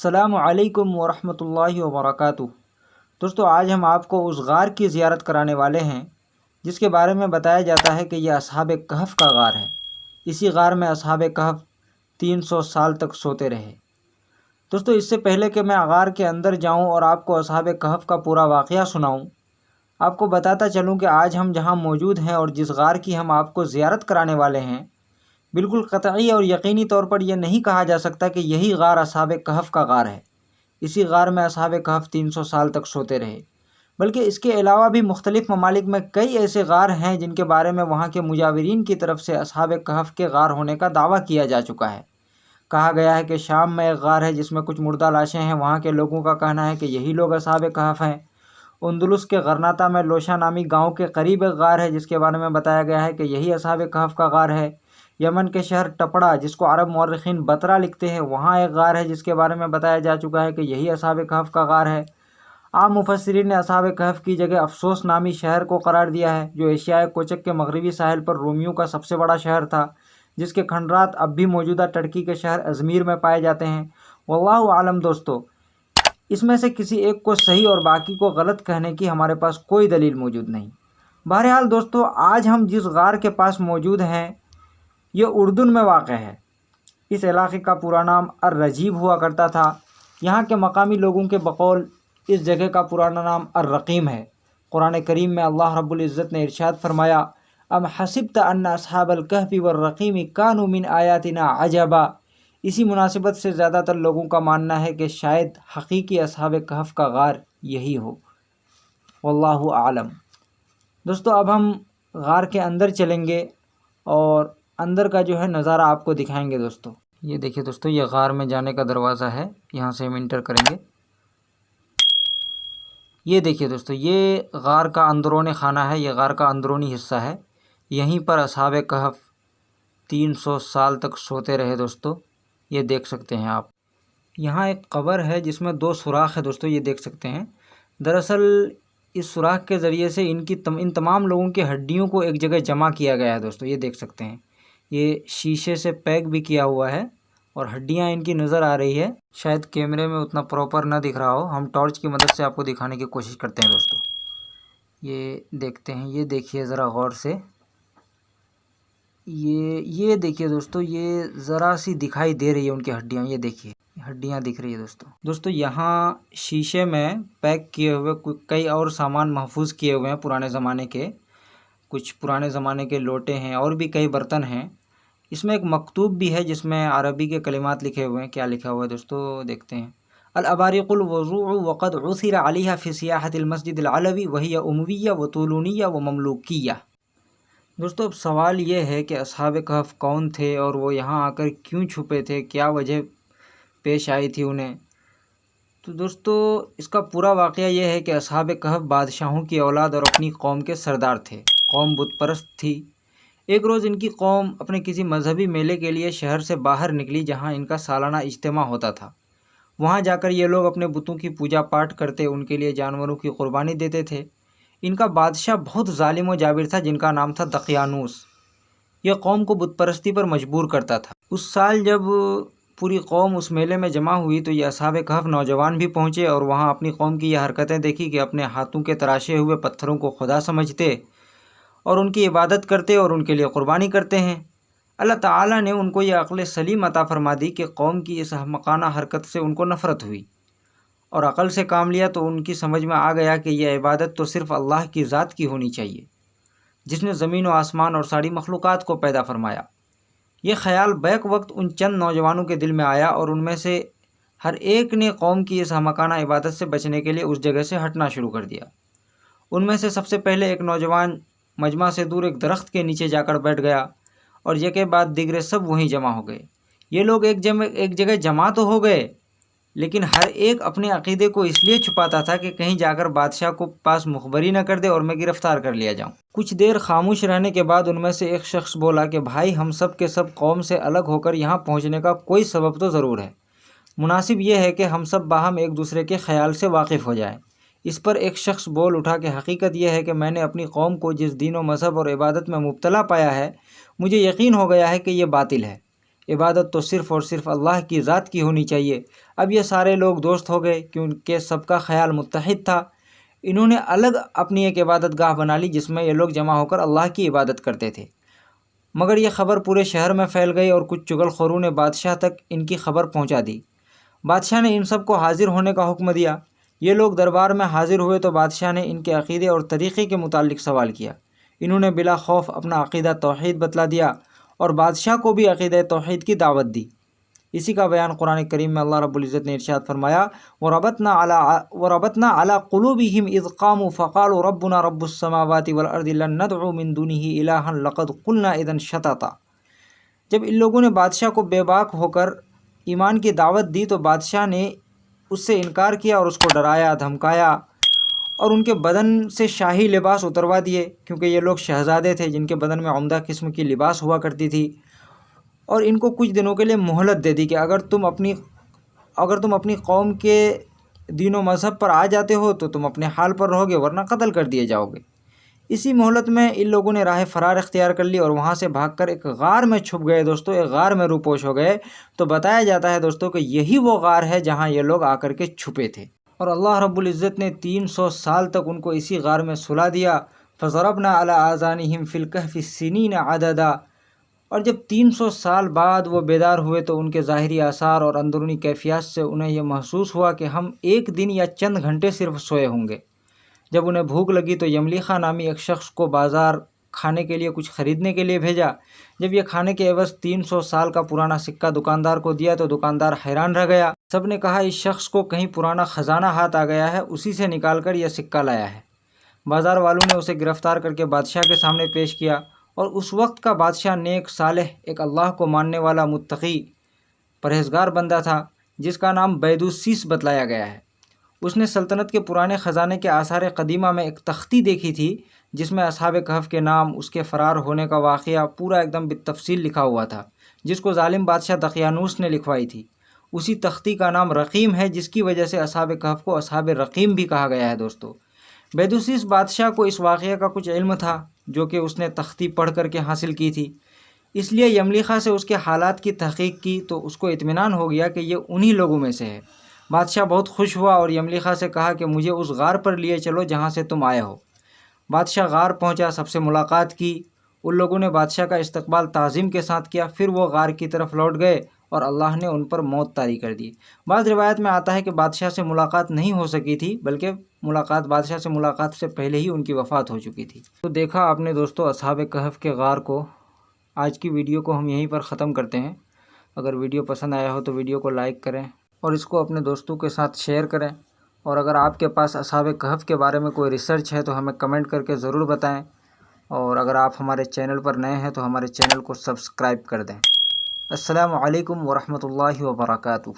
السلام علیکم ورحمۃ اللہ وبرکاتہ۔ دوستو، آج ہم آپ کو اس غار کی زیارت کرانے والے ہیں جس کے بارے میں بتایا جاتا ہے کہ یہ اصحاب کہف کا غار ہے۔ اسی غار میں اصحاب کہف 300 سال تک سوتے رہے۔ دوستو، اس سے پہلے کہ میں غار کے اندر جاؤں اور آپ کو اصحاب کہف کا پورا واقعہ سناؤں، آپ کو بتاتا چلوں کہ آج ہم جہاں موجود ہیں اور جس غار کی ہم آپ کو زیارت کرانے والے ہیں، بالکل قطعی اور یقینی طور پر یہ نہیں کہا جا سکتا کہ یہی غار اصحاب کہف کا غار ہے۔ اسی غار میں اصحاب کہف 300 سال تک سوتے رہے، بلکہ اس کے علاوہ بھی مختلف ممالک میں کئی ایسے غار ہیں جن کے بارے میں وہاں کے مجاورین کی طرف سے اصحاب کہف کے غار ہونے کا دعویٰ کیا جا چکا ہے۔ کہا گیا ہے کہ شام میں ایک غار ہے جس میں کچھ مردہ لاشیں ہیں، وہاں کے لوگوں کا کہنا ہے کہ یہی لوگ اصحاب کہف ہیں۔ اندلس کے غرناطہ میں لوشا نامی گاؤں کے قریب ایک غار ہے جس کے بارے میں بتایا گیا ہے کہ یہی اصحاب کہف کا غار ہے۔ یمن کے شہر ٹپڑا، جس کو عرب مورخین بترا لکھتے ہیں، وہاں ایک غار ہے جس کے بارے میں بتایا جا چکا ہے کہ یہی اصحاب کہف کا غار ہے۔ عام مفسرین نے اصحاب کہف کی جگہ افسوس نامی شہر کو قرار دیا ہے، جو ایشیائے کوچک کے مغربی ساحل پر رومیوں کا سب سے بڑا شہر تھا، جس کے کھنڈرات اب بھی موجودہ ترکی کے شہر ازمیر میں پائے جاتے ہیں۔ واللہ عالم۔ دوستو، اس میں سے کسی ایک کو صحیح اور باقی کو غلط کہنے کی ہمارے پاس کوئی دلیل موجود نہیں۔ بہرحال دوستو، آج ہم جس غار کے پاس موجود ہیں یہ اردن میں واقع ہے۔ اس علاقے کا پورا نام الرجیب ہوا کرتا تھا۔ یہاں کے مقامی لوگوں کے بقول اس جگہ کا پرانا نام الرقیم ہے۔ قرآن کریم میں اللہ رب العزت نے ارشاد فرمایا، ام حسبت ان اصحاب الکہف والرقیم کانوا من آیاتنا عجبا۔ اسی مناسبت سے زیادہ تر لوگوں کا ماننا ہے کہ شاید حقیقی اصحاب کہف کا غار یہی ہو۔ واللہ اعلم۔ دوستو، اب ہم غار کے اندر چلیں گے اور اندر کا جو ہے نظارہ آپ کو دکھائیں گے۔ دوستو، یہ دیکھیے دوستو، یہ غار میں جانے کا دروازہ ہے، یہاں سے ہم انٹر کریں گے۔ یہ دیکھیے دوستو، یہ غار کا اندرون خانہ ہے، یہ غار کا اندرونی حصہ ہے۔ یہیں پر اصحاب کہف 300 سال تک سوتے رہے۔ دوستو، یہ دیکھ سکتے ہیں آپ، یہاں ایک قبر ہے جس میں 2 سوراخ ہے۔ دوستو، یہ دیکھ سکتے ہیں۔ دراصل اس سوراخ کے ذریعے سے ان تمام لوگوں کی ہڈیوں کو ایک جگہ جمع کیا گیا ہے۔ دوستو، یہ دیکھ سکتے ہیں، یہ شیشے سے پیک بھی کیا ہوا ہے اور ہڈیاں ان کی نظر آ رہی ہے۔ شاید کیمرے میں اتنا پراپر نہ دکھ رہا ہو، ہم ٹارچ کی مدد سے آپ کو دکھانے کی کوشش کرتے ہیں۔ دوستو، یہ دیکھتے ہیں، یہ دیکھیے ذرا غور سے، یہ دیکھیے دوستو، یہ ذرا سی دکھائی دے رہی ہے ان کی ہڈیاں، یہ دیکھیے ہڈیاں دکھ رہی ہے۔ دوستو، یہاں شیشے میں پیک کیے ہوئے کئی اور سامان محفوظ کیے ہوئے ہیں پرانے زمانے کے، کچھ پرانے زمانے کے لوٹے ہیں اور بھی کئی برتن ہیں۔ اس میں ایک مکتوب بھی ہے جس میں عربی کے کلمات لکھے ہوئے ہیں۔ کیا لکھا ہوا ہے دوستو؟ دیکھتے ہیں۔ الابارق الوضوع وقد عثر علیها في سیاحة المسجد العلوی وهي امویہ وطولونیہ ومملوکیہ۔ دوستو، اب سوال یہ ہے کہ اصحاب کہف کون تھے اور وہ یہاں آ کر کیوں چھپے تھے، کیا وجہ پیش آئی تھی انہیں؟ تو دوستو، اس کا پورا واقعہ یہ ہے کہ اصحاب کہف بادشاہوں کی اولاد اور اپنی قوم کے سردار تھے۔ قوم بت پرست تھی۔ ایک روز ان کی قوم اپنے کسی مذہبی میلے کے لیے شہر سے باہر نکلی جہاں ان کا سالانہ اجتماع ہوتا تھا۔ وہاں جا کر یہ لوگ اپنے بتوں کی پوجا پاٹ کرتے، ان کے لیے جانوروں کی قربانی دیتے تھے۔ ان کا بادشاہ بہت ظالم و جابر تھا جن کا نام تھا دقیانوس۔ یہ قوم کو بت پرستی پر مجبور کرتا تھا۔ اس سال جب پوری قوم اس میلے میں جمع ہوئی تو یہ اصحاب کہف نوجوان بھی پہنچے اور وہاں اپنی قوم کی یہ حرکتیں دیکھی کہ اپنے ہاتھوں کے تراشے ہوئے پتھروں کو خدا سمجھتے اور ان کی عبادت کرتے اور ان کے لیے قربانی کرتے ہیں۔ اللہ تعالیٰ نے ان کو یہ عقل سلیم عطا فرما دی کہ قوم کی اس احمقانہ حرکت سے ان کو نفرت ہوئی اور عقل سے کام لیا تو ان کی سمجھ میں آ گیا کہ یہ عبادت تو صرف اللہ کی ذات کی ہونی چاہیے جس نے زمین و آسمان اور ساری مخلوقات کو پیدا فرمایا۔ یہ خیال بیک وقت ان چند نوجوانوں کے دل میں آیا اور ان میں سے ہر ایک نے قوم کی اس احمقانہ عبادت سے بچنے کے لیے اس جگہ سے ہٹنا شروع کر دیا۔ ان میں سے سب سے پہلے ایک نوجوان مجمع سے دور ایک درخت کے نیچے جا کر بیٹھ گیا اور یکے بعد دیگرے سب وہیں جمع ہو گئے۔ یہ لوگ ایک جگہ جمع تو ہو گئے، لیکن ہر ایک اپنے عقیدے کو اس لیے چھپاتا تھا کہ کہیں جا کر بادشاہ کو پاس مخبری نہ کر دے اور میں گرفتار کر لیا جاؤں۔ کچھ دیر خاموش رہنے کے بعد ان میں سے ایک شخص بولا کہ بھائی، ہم سب کے سب قوم سے الگ ہو کر یہاں پہنچنے کا کوئی سبب تو ضرور ہے۔ مناسب یہ ہے کہ ہم سب باہم ایک دوسرے کے خیال سے واقف ہو جائیں۔ اس پر ایک شخص بول اٹھا کہ حقیقت یہ ہے کہ میں نے اپنی قوم کو جس دین و مذہب اور عبادت میں مبتلا پایا ہے، مجھے یقین ہو گیا ہے کہ یہ باطل ہے، عبادت تو صرف اور صرف اللہ کی ذات کی ہونی چاہیے۔ اب یہ سارے لوگ دوست ہو گئے کیونکہ سب کا خیال متحد تھا۔ انہوں نے الگ اپنی ایک عبادت گاہ بنا لی جس میں یہ لوگ جمع ہو کر اللہ کی عبادت کرتے تھے۔ مگر یہ خبر پورے شہر میں پھیل گئی اور کچھ چغل خوروں نے بادشاہ تک ان کی خبر پہنچا دی۔ بادشاہ نے ان سب کو حاضر ہونے کا حکم دیا۔ یہ لوگ دربار میں حاضر ہوئے تو بادشاہ نے ان کے عقیدے اور طریقے کے متعلق سوال کیا۔ انہوں نے بلا خوف اپنا عقیدہ توحید بتلا دیا اور بادشاہ کو بھی عقیدہ توحید کی دعوت دی۔ اسی کا بیان قرآن کریم میں اللہ رب العزت نے ارشاد فرمایا، وَرَبَطْنَا عَلَىٰ قُلُوبِهِمْ إِذْ قَامُوا فَقَالُوا رَبُّنَا رَبُّ السَّمَاوَاتِ وَالْأَرْضِ لَن نَّدْعُو مِن دُونِهِ إِلَٰهًا لَقَدْ قُلْنَا إِذًا شَطَطًا۔ جب ان لوگوں نے بادشاہ کو بے باک ہو کر ایمان کی دعوت دی تو بادشاہ نے اس سے انکار کیا اور اس کو ڈرایا، دھمکایا اور ان کے بدن سے شاہی لباس اتروا دیے، کیونکہ یہ لوگ شہزادے تھے جن کے بدن میں عمدہ قسم کی لباس ہوا کرتی تھی، اور ان کو کچھ دنوں کے لیے مہلت دے دی کہ اگر تم اپنی قوم کے دین و مذہب پر آ جاتے ہو تو تم اپنے حال پر رہو گے ورنہ قتل کر دیے جاؤ گے۔ اسی مہلت میں ان لوگوں نے راہ فرار اختیار کر لی اور وہاں سے بھاگ کر ایک غار میں چھپ گئے دوستو، ایک غار میں روپوش ہو گئے۔ تو بتایا جاتا ہے دوستو کہ یہی وہ غار ہے جہاں یہ لوگ آ کر کے چھپے تھے، اور اللہ رب العزت نے 300 سال تک ان کو اسی غار میں سلا دیا۔ فَضَرَبْنَا عَلَىٰ آذَانِهِمْ فِي الْكَهْفِ السِّنِينَ عَدَدًا۔ اور جب 300 سال بعد وہ بیدار ہوئے تو ان کے ظاہری آثار اور اندرونی کیفیات سے انہیں یہ محسوس ہوا کہ ہم ایک دن یا چند گھنٹے صرف سوئے ہوں گے۔ جب انہیں بھوک لگی تو یملیخا نامی ایک شخص کو بازار کھانے کے لیے کچھ خریدنے کے لیے بھیجا۔ جب یہ کھانے کے عوض 300 سال کا پرانا سکہ دکاندار کو دیا تو دکاندار حیران رہ گیا۔ سب نے کہا اس شخص کو کہیں پرانا خزانہ ہاتھ آ گیا ہے، اسی سے نکال کر یہ سکہ لایا ہے۔ بازار والوں نے اسے گرفتار کر کے بادشاہ کے سامنے پیش کیا، اور اس وقت کا بادشاہ نیک صالح ایک اللہ کو ماننے والا متقی پرہیزگار بندہ تھا جس کا نام بیدوسیس بتلایا گیا ہے۔ اس نے سلطنت کے پرانے خزانے کے آثار قدیمہ میں ایک تختی دیکھی تھی جس میں اصحاب کہف کے نام، اس کے فرار ہونے کا واقعہ پورا ایک دم بالتفصیل لکھا ہوا تھا، جس کو ظالم بادشاہ دقیانوس نے لکھوائی تھی۔ اسی تختی کا نام رقیم ہے جس کی وجہ سے اصحاب کہف کو اصحاب رقیم بھی کہا گیا ہے دوستو۔ بیدوسیس بادشاہ کو اس واقعہ کا کچھ علم تھا جو کہ اس نے تختی پڑھ کر کے حاصل کی تھی، اس لیے یملیخا سے اس کے حالات کی تحقیق کی تو اس کو اطمینان ہو گیا کہ یہ انہی لوگوں میں سے ہے۔ بادشاہ بہت خوش ہوا اور یملیخا سے کہا کہ مجھے اس غار پر لیے چلو جہاں سے تم آئے ہو۔ بادشاہ غار پہنچا، سب سے ملاقات کی۔ ان لوگوں نے بادشاہ کا استقبال تعظیم کے ساتھ کیا، پھر وہ غار کی طرف لوٹ گئے اور اللہ نے ان پر موت طاری کر دی۔ بعض روایت میں آتا ہے کہ بادشاہ سے ملاقات نہیں ہو سکی تھی، بلکہ بادشاہ سے ملاقات سے پہلے ہی ان کی وفات ہو چکی تھی۔ تو دیکھا آپ نے دوستو اصحاب کہف کے غار کو۔ آج کی ویڈیو کو ہم یہیں پر ختم کرتے ہیں۔ اگر ویڈیو پسند آیا ہو تو ویڈیو کو لائک کریں اور اس کو اپنے دوستوں کے ساتھ شیئر کریں، اور اگر آپ کے پاس اصحاب کہف کے بارے میں کوئی ریسرچ ہے تو ہمیں کمنٹ کر کے ضرور بتائیں، اور اگر آپ ہمارے چینل پر نئے ہیں تو ہمارے چینل کو سبسکرائب کر دیں۔ السلام علیکم ورحمۃ اللہ وبرکاتہ۔